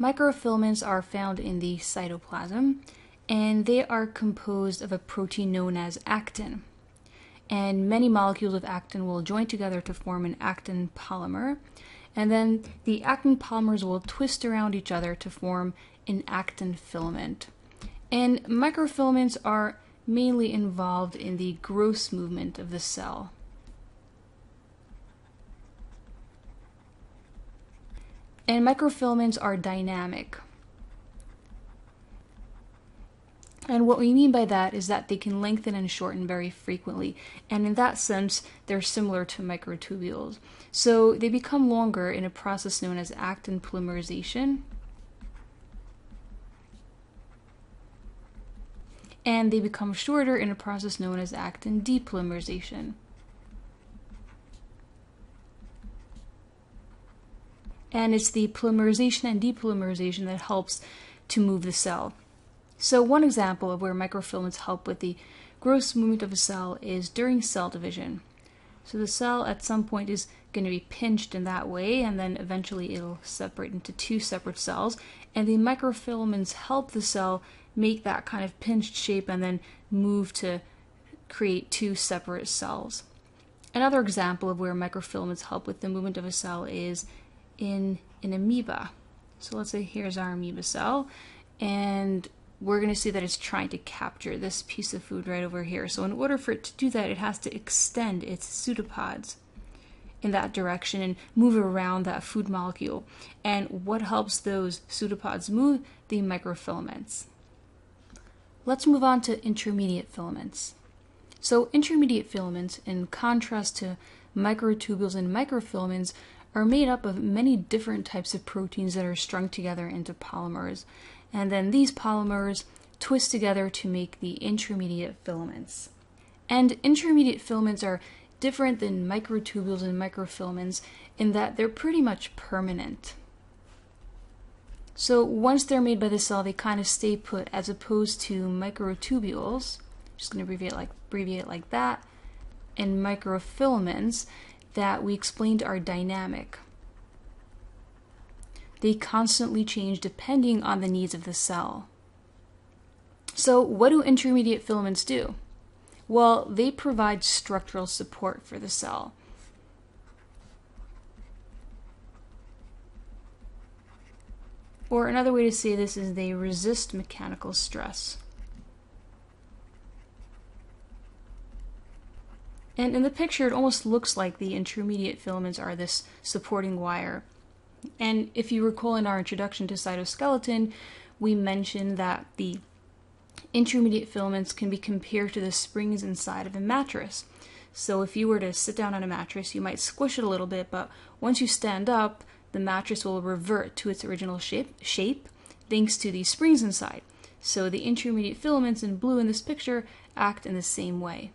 Microfilaments are found in the cytoplasm, and they are composed of a protein known as actin. And many molecules of actin will join together to form an actin polymer, and then the actin polymers will twist around each other to form an actin filament. And microfilaments are mainly involved in the growth movement of the cell. And microfilaments are dynamic. And what we mean by that is that they can lengthen and shorten very frequently. And in that sense, they're similar to microtubules. So they become longer in a process known as actin polymerization. And they become shorter in a process known as actin depolymerization. And it's the polymerization and depolymerization that helps to move the cell. So one example of where microfilaments help with the growth movement of a cell is during cell division. So the cell at some point is going to be pinched in that way, and then eventually it'll separate into two separate cells, and the microfilaments help the cell make that kind of pinched shape and then move to create two separate cells. Another example of where microfilaments help with the movement of a cell is in an amoeba. So let's say here's our amoeba cell, and we're going to see that it's trying to capture this piece of food right over here. So in order for it to do that, it has to extend its pseudopods in that direction and move around that food molecule. And what helps those pseudopods move? The microfilaments. Let's move on to intermediate filaments. So intermediate filaments, in contrast to microtubules and microfilaments, are made up of many different types of proteins that are strung together into polymers. And then these polymers twist together to make the intermediate filaments. And intermediate filaments are different than microtubules and microfilaments in that they're pretty much permanent. So once they're made by the cell, they kind of stay put, as opposed to microtubules, just going to abbreviate it like that, and microfilaments that we explained are dynamic. They constantly change depending on the needs of the cell. So what do intermediate filaments do? Well, they provide structural support for the cell. Or another way to say this is they resist mechanical stress. And in the picture, it almost looks like the intermediate filaments are this supporting wire. And if you recall in our introduction to cytoskeleton, we mentioned that the intermediate filaments can be compared to the springs inside of a mattress. So if you were to sit down on a mattress, you might squish it a little bit, but once you stand up, the mattress will revert to its original shape thanks to the springs inside. So the intermediate filaments in blue in this picture act in the same way.